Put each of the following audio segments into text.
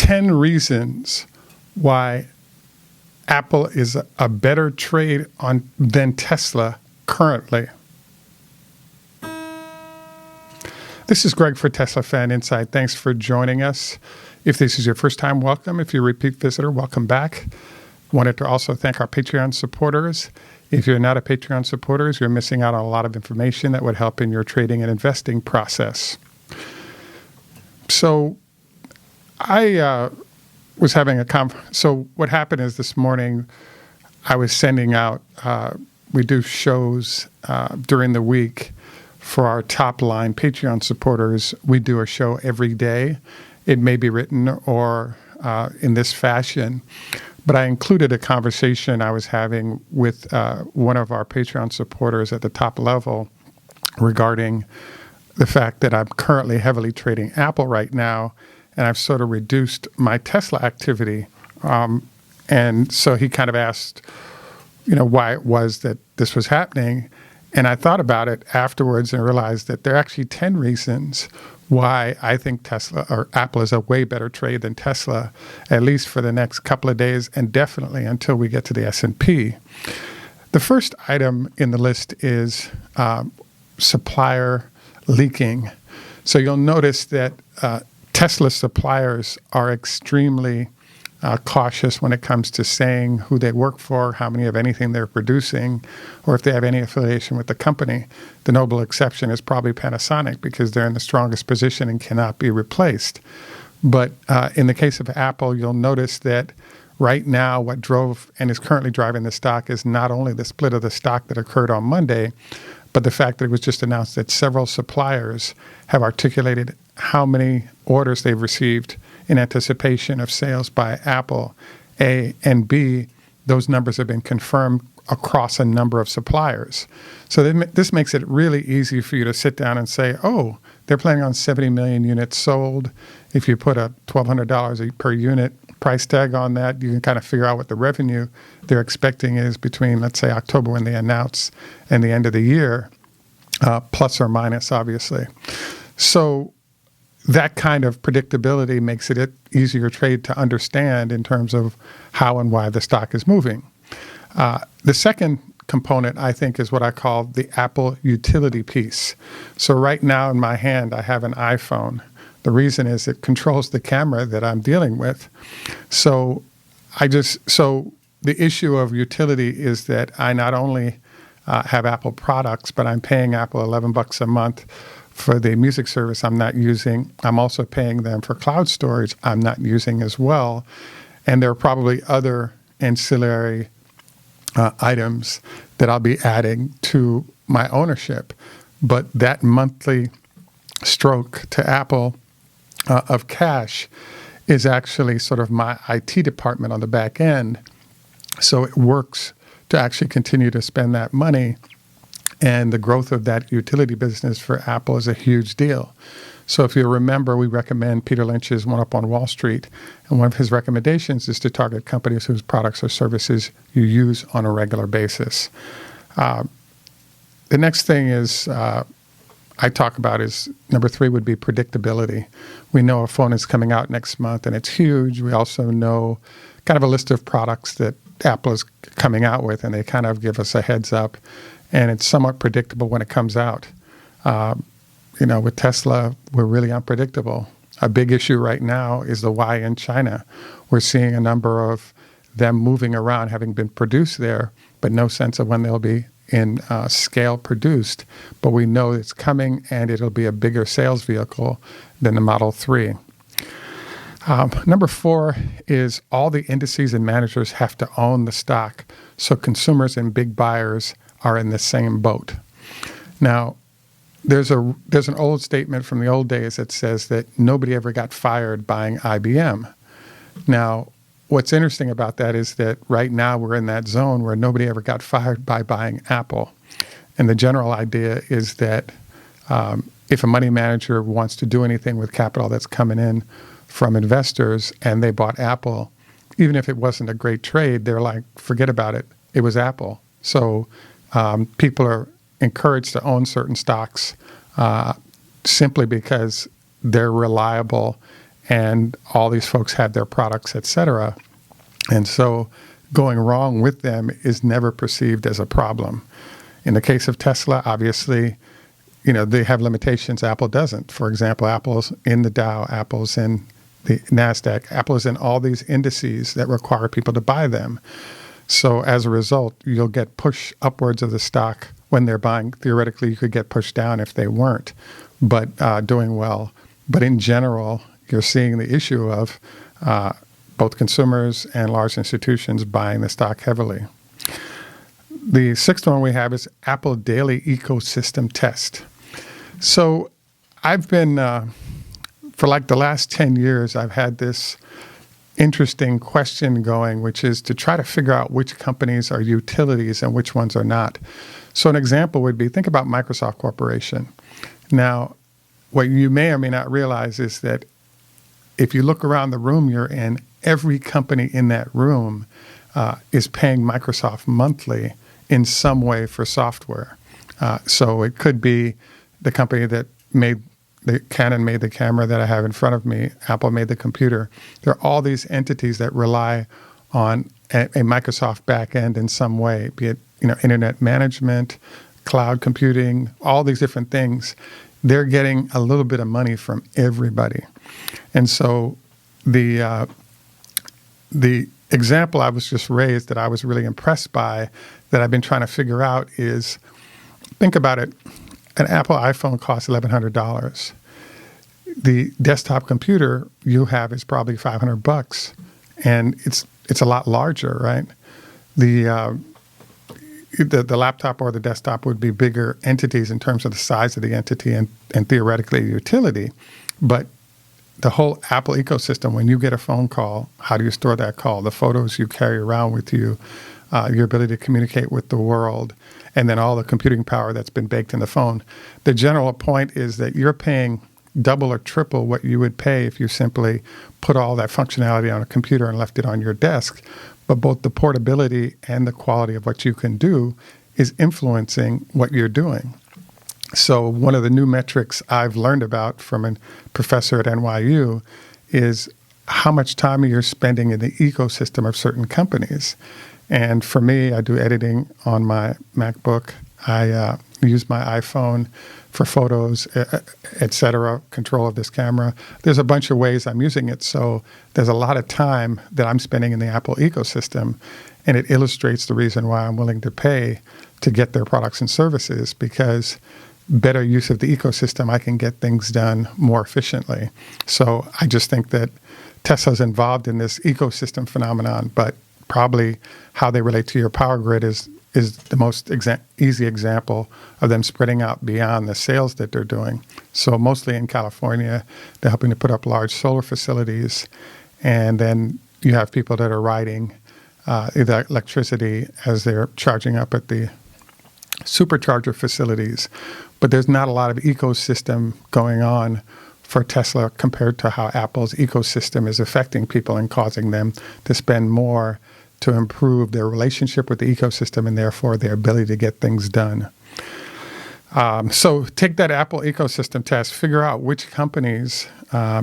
10 reasons why Apple is a better trade than Tesla currently. This is Greg for Teslafaninsight. Thanks for joining us. If this is your first time, welcome. If you're a repeat visitor, welcome back. Wanted to also thank our Patreon supporters. If you're not a Patreon supporter, you're missing out on a lot of information that would help in your trading and investing process. So I was having a conference. So what happened is this morning I was sending out, we do shows during the week for our top line Patreon supporters. We do a show every day. It may be written or in this fashion, but I included a conversation I was having with one of our Patreon supporters at the top level regarding the fact that I'm currently heavily trading Apple right now, and I've sort of reduced my Tesla activity. And so he kind of asked, why it was that this was happening. And I thought about it afterwards and realized that there are actually 10 reasons why I think Tesla or Apple is a way better trade than Tesla, at least for the next couple of days and definitely until we get to the S&P. The first item in the list is supplier leaking. So you'll notice that Tesla suppliers are extremely cautious when it comes to saying who they work for, how many of anything they're producing, or if they have any affiliation with the company. The noble exception is probably Panasonic because they're in the strongest position and cannot be replaced. But in the case of Apple, you'll notice that right now what drove and is currently driving the stock is not only the split of the stock that occurred on Monday, but the fact that it was just announced that several suppliers have articulated how many orders they've received in anticipation of sales by Apple. A, and B, those numbers have been confirmed across a number of suppliers. So this makes it really easy for you to sit down and say, oh, they're planning on 70 million units sold. If you put a $1,200 per unit price tag on that, you can kind of figure out what the revenue they're expecting is between, let's say, October when they announce and the end of the year, plus or minus, obviously. So that kind of predictability makes it an easier trade to understand in terms of how and why the stock is moving. The second component, I think, is what I call the Apple utility piece. So right now in my hand, I have an iPhone. The reason is it controls the camera that I'm dealing with. So the issue of utility is that I not only have Apple products, but I'm paying Apple $11 a month for the music service I'm not using. I'm also paying them for cloud storage I'm not using as well. And there are probably other ancillary items that I'll be adding to my ownership. But that monthly stroke to Apple of cash is actually sort of my IT department on the back end. So it works to actually continue to spend that money. And the growth of that utility business for Apple is a huge deal. So if you remember, we recommend Peter Lynch's One Up on Wall Street. And one of his recommendations is to target companies whose products or services you use on a regular basis. The next thing is I talk about is number 3 would be predictability. We know a phone is coming out next month and it's huge. We also know kind of a list of products that Apple is coming out with, and they kind of give us a heads up. And it's somewhat predictable when it comes out. With Tesla, we're really unpredictable. A big issue right now is the Y in China. We're seeing a number of them moving around, having been produced there, but no sense of when they'll be in scale produced. But we know it's coming, and it'll be a bigger sales vehicle than the Model 3. Number 4 is all the indices and managers have to own the stock, so consumers and big buyers are in the same boat. Now, there's an old statement from the old days that says that nobody ever got fired buying IBM. Now, what's interesting about that is that right now we're in that zone where nobody ever got fired by buying Apple. And the general idea is that if a money manager wants to do anything with capital that's coming in from investors and they bought Apple, even if it wasn't a great trade, they're like, forget about it. It was Apple. So people are encouraged to own certain stocks simply because they're reliable and all these folks have their products, et cetera. And so going wrong with them is never perceived as a problem. In the case of Tesla, obviously, they have limitations. Apple doesn't. For example, Apple's in the Dow, Apple's in the NASDAQ, Apple's in all these indices that require people to buy them. So as a result, you'll get push upwards of the stock when they're buying. Theoretically, you could get pushed down if they weren't, but doing well. But in general, you're seeing the issue of both consumers and large institutions buying the stock heavily. The sixth one we have is Apple Daily Ecosystem Test. So I've been, for like the last 10 years, I've had this interesting question going, which is to try to figure out which companies are utilities and which ones are not. So an example would be, think about Microsoft Corporation. Now, what you may or may not realize is that if you look around the room you're in, every company in that room is paying Microsoft monthly in some way for software. So it could be the company that Canon made the camera that I have in front of me. Apple made the computer. There are all these entities that rely on a Microsoft backend in some way, be it internet management, cloud computing, all these different things. They're getting a little bit of money from everybody. And so the example I was just raised that I was really impressed by, that I've been trying to figure out is, think about it. An Apple iPhone costs $1,100. The desktop computer you have is probably $500, and it's a lot larger, right? The laptop or the desktop would be bigger entities in terms of the size of the entity and theoretically utility, but the whole Apple ecosystem, when you get a phone call, how do you store that call? The photos you carry around with you, your ability to communicate with the world, and then all the computing power that's been baked in the phone. The general point is that you're paying double or triple what you would pay if you simply put all that functionality on a computer and left it on your desk. But both the portability and the quality of what you can do is influencing what you're doing. So one of the new metrics I've learned about from a professor at NYU is how much time you're spending in the ecosystem of certain companies. And for me, I do editing on my MacBook. I use my iPhone for photos, et cetera, control of this camera. There's a bunch of ways I'm using it. So there's a lot of time that I'm spending in the Apple ecosystem. And it illustrates the reason why I'm willing to pay to get their products and services, because better use of the ecosystem, I can get things done more efficiently. So I just think that Tesla's involved in this ecosystem phenomenon, but probably how they relate to your power grid is the most easy example of them spreading out beyond the sales that they're doing. So mostly in California, they're helping to put up large solar facilities, and then you have people that are riding the electricity as they're charging up at the supercharger facilities. But there's not a lot of ecosystem going on for Tesla compared to how Apple's ecosystem is affecting people and causing them to spend more to improve their relationship with the ecosystem and therefore their ability to get things done. So take that Apple ecosystem test, figure out which companies,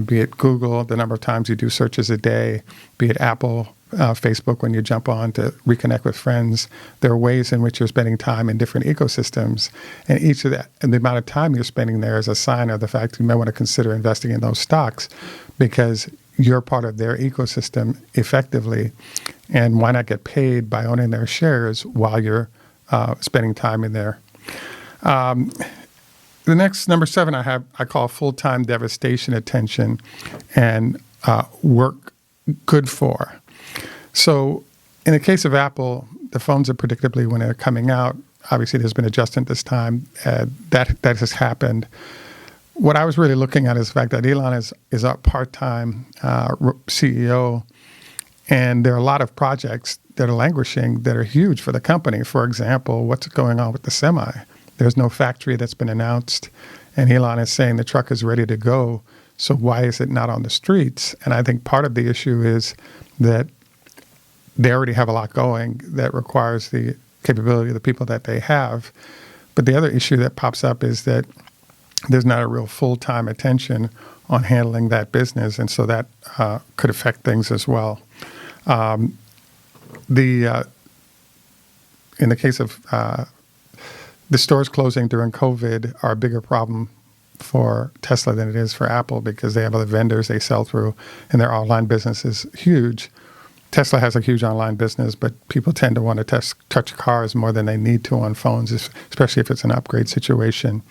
be it Google, the number of times you do searches a day, be it Apple, Facebook, when you jump on to reconnect with friends. There are ways in which you're spending time in different ecosystems, and each of that, and the amount of time you're spending there is a sign of the fact you may want to consider investing in those stocks because you're part of their ecosystem effectively. And why not get paid by owning their shares while you're spending time in there? The next, number 7, I call full-time devastation attention and work good for. So in the case of Apple, the phones are predictably when they're coming out. Obviously, there's been adjustment this time. That has happened. What I was really looking at is the fact that Elon is a part-time CEO, and there are a lot of projects that are languishing that are huge for the company. For example, what's going on with the Semi? There's no factory that's been announced, and Elon is saying the truck is ready to go, so why is it not on the streets? And I think part of the issue is that they already have a lot going that requires the capability of the people that they have. But the other issue that pops up is that there's not a real full-time attention on handling that business, and so that could affect things as well. In the case of the stores closing during COVID are a bigger problem for Tesla than it is for Apple because they have other vendors they sell through, and their online business is huge. Tesla has a huge online business, but people tend to want to touch cars more than they need to on phones, especially if it's an upgrade situation.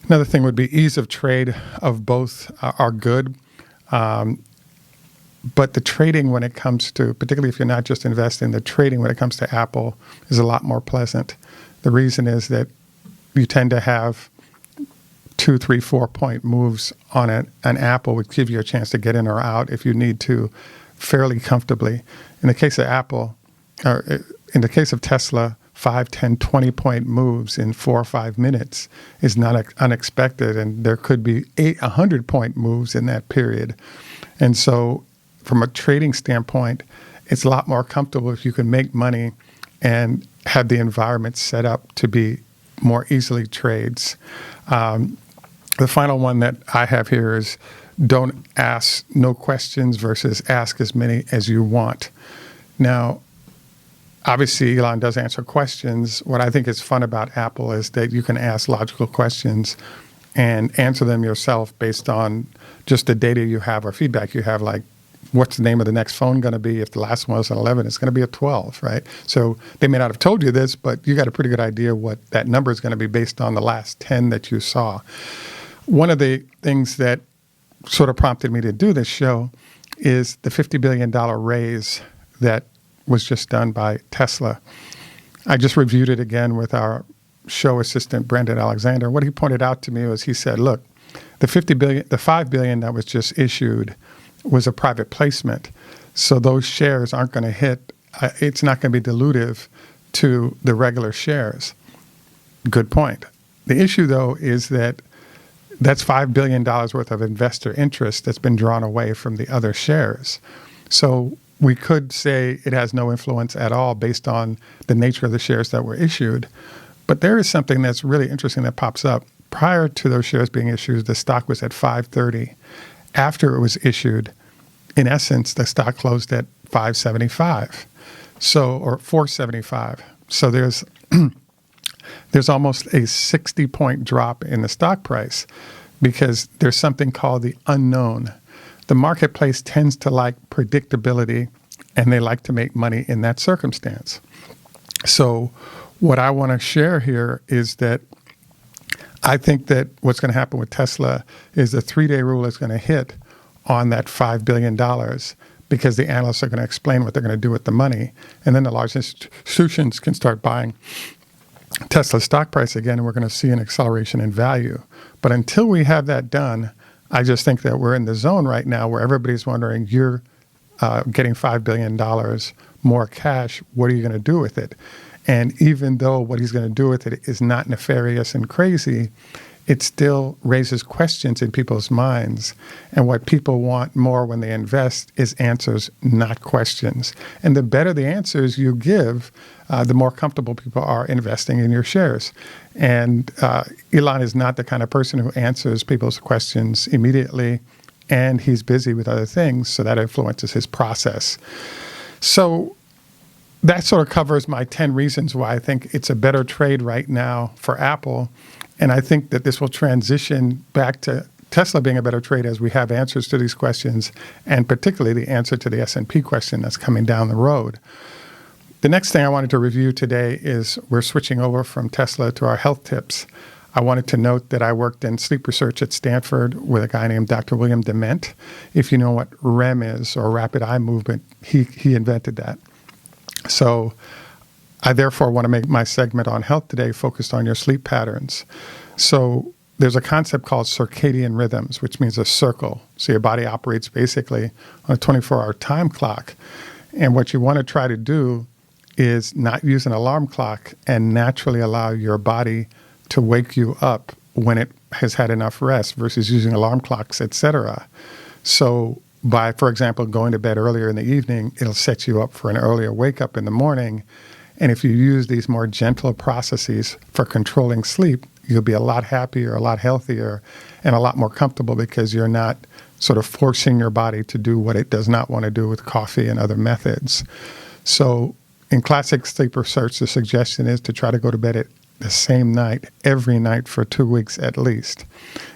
Another thing would be ease of trade of both are good. But the trading when it comes to, particularly if you're not just investing, the trading when it comes to Apple is a lot more pleasant. The reason is that you tend to have 2, 3, 4 point moves on an Apple, which give you a chance to get in or out if you need to fairly comfortably. In the case of Apple, or in the case of Tesla, 5, 10, 20 point moves in 4 or 5 minutes is not unexpected, and there could be 100 point moves in that period. And so from a trading standpoint, it's a lot more comfortable if you can make money and have the environment set up to be more easily trades. The final one that I have here is don't ask no questions versus ask as many as you want. Now, obviously, Elon does answer questions. What I think is fun about Apple is that you can ask logical questions and answer them yourself based on just the data you have or feedback you have, like, what's the name of the next phone going to be? If the last one was an 11, it's going to be a 12, right? So they may not have told you this, but you got a pretty good idea what that number is going to be based on the last 10 that you saw. One of the things that sort of prompted me to do this show is the $50 billion raise that was just done by Tesla. I just reviewed it again with our show assistant, Brendan Alexander. What he pointed out to me was he said, look, the $5 billion that was just issued was a private placement. So those shares aren't going to hit, it's not going to be dilutive to the regular shares. Good point. The issue, though, is that that's $5 billion worth of investor interest that's been drawn away from the other shares. So we could say it has no influence at all based on the nature of the shares that were issued. But there is something that's really interesting that pops up. Prior to those shares being issued, the stock was at $5.30. After it was issued, in essence, the stock closed at $5.75, or $4.75. So there's almost a 60-point drop in the stock price because there's something called the unknown. The marketplace tends to like predictability, and they like to make money in that circumstance. So what I want to share here is that I think that what's going to happen with Tesla is the 3-day rule is going to hit on that $5 billion because the analysts are going to explain what they're going to do with the money. And then the large institutions can start buying Tesla's stock price again, and we're going to see an acceleration in value. But until we have that done, I just think that we're in the zone right now where everybody's wondering, you're getting $5 billion more cash. What are you going to do with it? And even though what he's going to do with it is not nefarious and crazy, it still raises questions in people's minds. And what people want more when they invest is answers, not questions. And the better the answers you give, the more comfortable people are investing in your shares. And Elon is not the kind of person who answers people's questions immediately, and he's busy with other things, so that influences his process. So that sort of covers my 10 reasons why I think it's a better trade right now for Apple. And I think that this will transition back to Tesla being a better trade as we have answers to these questions, and particularly the answer to the S&P question that's coming down the road. The next thing I wanted to review today is we're switching over from Tesla to our health tips. I wanted to note that I worked in sleep research at Stanford with a guy named Dr. William Dement. If you know what REM is, or rapid eye movement, he invented that. So I therefore want to make my segment on health today focused on your sleep patterns. So there's a concept called circadian rhythms, which means a circle. So your body operates basically on a 24-hour time clock. And what you want to try to do is not use an alarm clock and naturally allow your body to wake you up when it has had enough rest versus using alarm clocks, etc. So by, for example, going to bed earlier in the evening, it'll set you up for an earlier wake up in the morning. And if you use these more gentle processes for controlling sleep, you'll be a lot happier, a lot healthier, and a lot more comfortable because you're not sort of forcing your body to do what it does not want to do with coffee and other methods. So in classic sleep research, the suggestion is to try to go to bed at the same night every night for 2 weeks at least.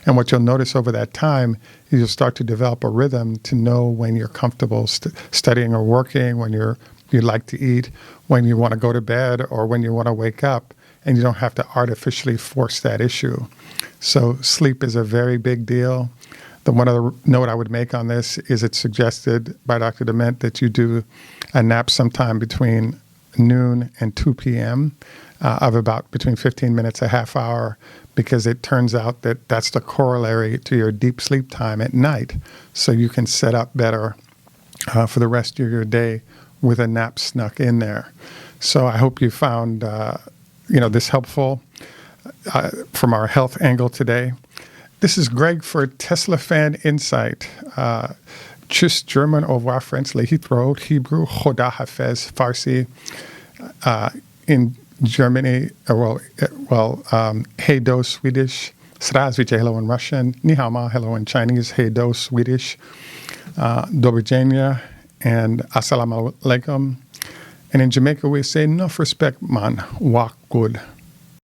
And what you'll notice over that time is you'll start to develop a rhythm to know when you're comfortable studying or working, when you like to eat, when you want to go to bed, or when you want to wake up, and you don't have to artificially force that issue. So sleep is a very big deal. The one other note I would make on this is it's suggested by Dr. Dement that you do a nap sometime between noon and 2 p.m. Of about between 15 minutes, a half hour, because it turns out that that's the corollary to your deep sleep time at night. So you can set up better for the rest of your day with a nap snuck in there. So I hope you found this helpful from our health angle today. This is Greg for Teslafaninsight. Tschüss, German, au revoir, French, Lehitraut, Hebrew, Choda Hafez, Farsi. In Germany, hey do, Swedish, Zdravstvuyte, hello in Russian, Ni hao ma, hello in Chinese, hey do, Swedish, Dobrjenia, and Assalamu alaikum. And in Jamaica, we say, enough respect, man, walk good.